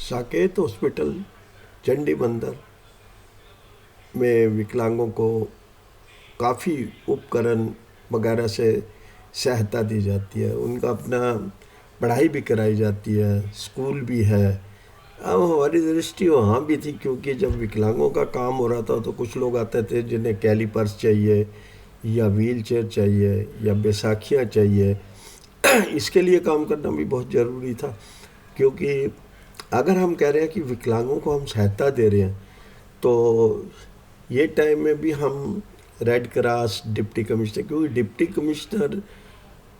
Saket hospital Chandi मंदिर में विकलांगों को काफ़ी उपकरण वगैरह से सहायता दी जाती है। उनका अपना पढ़ाई भी कराई जाती है, स्कूल भी है। अब हमारी दृष्टि वहाँ भी थी, क्योंकि जब विकलांगों का काम हो रहा था तो कुछ लोग आते थे जिन्हें कैलिपर्स चाहिए या व्हील चेयर चाहिए या बैसाखियाँ चाहिए। इसके लिए काम करना भी बहुत ज़रूरी था, क्योंकि अगर हम कह रहे हैं कि विकलांगों को हम सहायता दे रहे हैं, तो ये टाइम में भी हम रेड क्रॉस डिप्टी कमिश्नर, क्योंकि डिप्टी कमिश्नर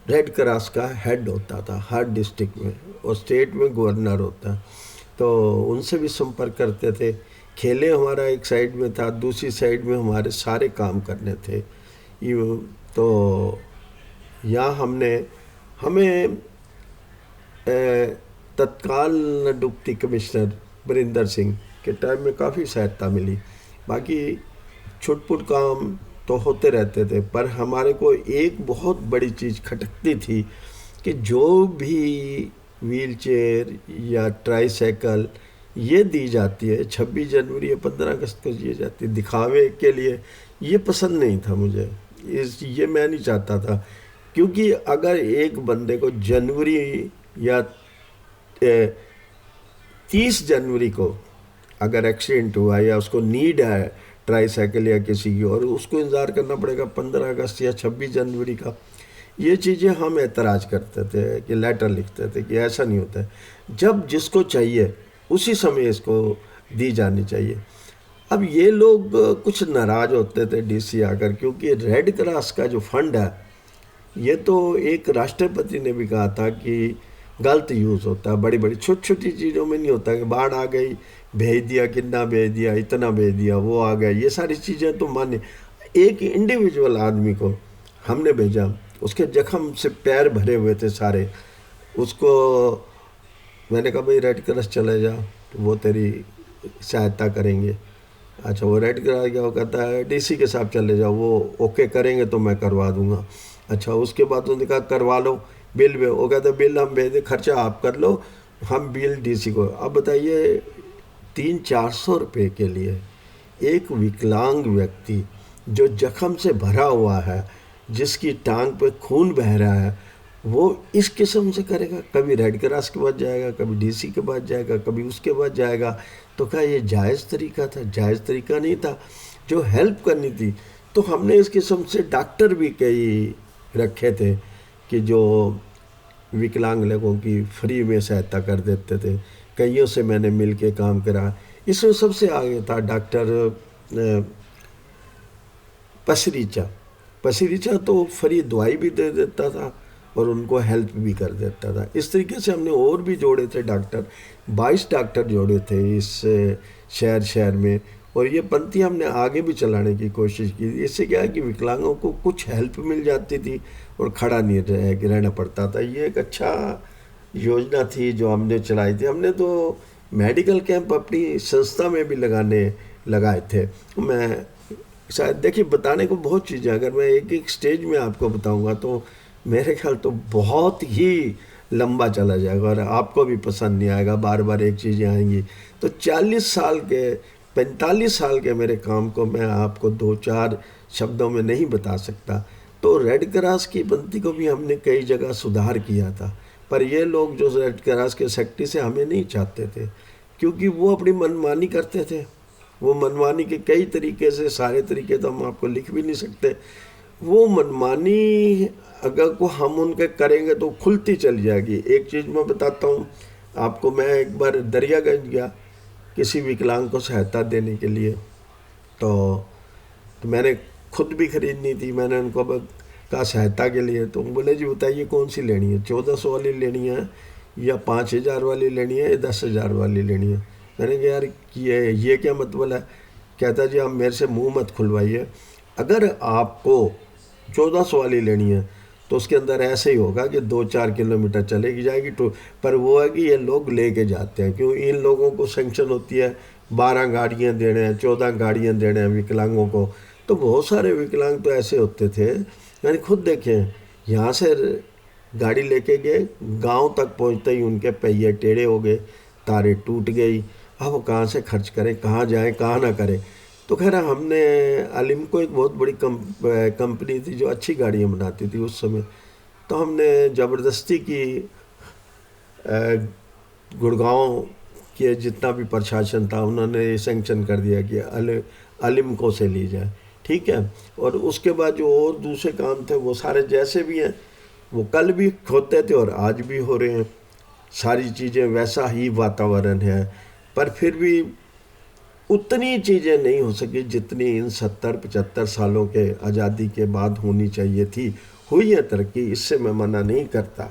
रेड क्रॉस का हेड होता था हर डिस्ट्रिक्ट में, और स्टेट में गवर्नर होता है, तो उनसे भी संपर्क करते थे। खेले हमारा एक साइड में था, दूसरी साइड में हमारे सारे काम करने थे। तो यहाँ हमें तत्काल डिप्टी कमिश्नर वरिंदर सिंह के टाइम में काफ़ी सहायता मिली। बाकी छुटपुट काम तो होते रहते थे, पर हमारे को एक बहुत बड़ी चीज़ खटकती थी कि जो भी व्हील चेयर या ट्राईसाइकिल ये दी जाती है 26 जनवरी या 15 अगस्त को दी जाती है दिखावे के लिए, ये पसंद नहीं था मुझे। ये मैं नहीं चाहता था, क्योंकि अगर एक बंदे को जनवरी या 30 जनवरी को अगर एक्सीडेंट हुआ या उसको नीड है ट्राईसाइकिल या किसी की, और उसको इंतज़ार करना पड़ेगा 15 अगस्त या 26 जनवरी का, ये चीज़ें हम एतराज़ करते थे कि लेटर लिखते थे कि ऐसा नहीं होता है। जब जिसको चाहिए उसी समय इसको दी जानी चाहिए। अब ये लोग कुछ नाराज़ होते थे डीसी आकर, क्योंकि रेड क्रॉस का जो फंड है, ये तो एक राष्ट्रपति ने भी कहा था कि गलत यूज़ होता है, बड़ी बड़ी छोटी छोटी चीज़ों में नहीं होता कि बाढ़ आ गई भेज दिया, कितना भेज दिया, इतना भेज दिया, वो आ गया, ये सारी चीज़ें तो मान्य। एक इंडिविजुअल आदमी को हमने भेजा, उसके जख्म से पैर भरे हुए थे सारे, उसको मैंने कहा भाई रेड क्रॉस चले जा, तो वो तेरी सहायता करेंगे। अच्छा, वो रेड क्रॉस क्या, वो कहता है डीसी के साथ चले जाओ, वो ओके करेंगे तो मैं करवा दूंगा। अच्छा, उसके बाद उन्होंने कहा करवा लो बिल में, वो कहते बिल हम भेज दें, खर्चा आप कर लो, हम बिल डीसी को। अब बताइए 300-400 रुपये के लिए एक विकलांग व्यक्ति जो जख्म से भरा हुआ है, जिसकी टांग पे खून बह रहा है, वो इस किस्म से करेगा? कभी रेड क्रॉस के पास जाएगा, कभी डीसी के पास जाएगा, कभी उसके पास जाएगा। तो क्या ये जायज़ तरीका था? जायज़ तरीका नहीं था। जो हेल्प करनी थी, तो हमने इस किस्म से डॉक्टर भी कई रखे थे कि जो विकलांग लोगों की फ्री में सहायता कर देते थे। कईयों से मैंने मिल के काम करा। इसमें सबसे आगे था डॉक्टर पसरीचा। पसरीचा तो फ्री दवाई भी दे देता था और उनको हेल्प भी कर देता था। इस तरीके से हमने और भी जोड़े थे डॉक्टर, 22 डॉक्टर जोड़े थे इस शहर शहर में, और ये पंक्ति हमने आगे भी चलाने की कोशिश की। इससे क्या है कि विकलांगों को कुछ हेल्प मिल जाती थी और खड़ा नहीं रहना पड़ता था। ये एक अच्छा योजना थी जो हमने चलाई थी। हमने तो मेडिकल कैंप अपनी संस्था में भी लगाए थे। मैं शायद देखिए, बताने को बहुत चीज़ें, अगर मैं एक एक स्टेज में आपको बताऊंगा तो मेरे ख्याल तो बहुत ही लंबा चला जाएगा और आपको भी पसंद नहीं आएगा, बार बार एक चीज़ें आएंगी। तो 40 साल के 45 साल के मेरे काम को मैं आपको 2-4 शब्दों में नहीं बता सकता। तो रेड क्रॉस की पंक्ति को भी हमने कई जगह सुधार किया था, पर ये लोग जो रेड क्रॉस के सेक्रेटरी से हमें नहीं चाहते थे, क्योंकि वो अपनी मनमानी करते थे। वो मनमानी के कई तरीके से, सारे तरीके तो हम आपको लिख भी नहीं सकते। वो मनमानी अगर को हम उनके करेंगे तो खुलती चली जाएगी। एक चीज़ मैं बताता हूँ आपको। मैं एक बार दरियागंज गया किसी विकलांग को सहायता देने के लिए, तो मैंने खुद भी खरीदनी थी। मैंने उनको कहा सहायता के लिए, तो बोले जी बताइए कौन सी लेनी है, 1400 वाली लेनी है या 5000 वाली लेनी है या 10,000 वाली लेनी है। मैंने कहा यार ये क्या मतलब है? कहता जी आप मेरे से मुंह मत खुलवाइए, अगर आपको 1400 वाली लेनी है तो उसके अंदर ऐसे ही होगा कि 2-4 किलोमीटर चलेगी जाएगी। तो पर वो है कि ये लोग लेके जाते हैं, क्यों इन लोगों को सेंक्शन होती है 12 गाड़ियाँ देने हैं, 14 गाड़ियाँ देने हैं विकलांगों को। तो बहुत सारे विकलांग तो ऐसे होते थे, मैंने खुद देखे हैं। यहाँ से गाड़ी लेके गए, गांव तक पहुँचते ही उनके पहिए टेढ़े हो गए, तारे टूट गई। अब वो कहाँ से खर्च करें, कहाँ जाएं, कहाँ ना करें। तो खैर हमने अलिमको एक बहुत बड़ी कंपनी थी जो अच्छी गाड़ियाँ बनाती थी उस समय। तो हमने ज़बरदस्ती की गुड़गांव के जितना भी प्रशासन था उन्होंने सैंक्शन कर दिया कि अलिमको से ली जाए। ठीक है। और उसके बाद जो और दूसरे काम थे वो सारे जैसे भी हैं वो कल भी होते थे और आज भी हो रहे हैं। सारी चीज़ें वैसा ही वातावरण है, पर फिर भी उतनी चीज़ें नहीं हो सकी जितनी इन 70-75 सालों के आज़ादी के बाद होनी चाहिए थी। हुई है तरक्की, इससे मैं मना नहीं करता।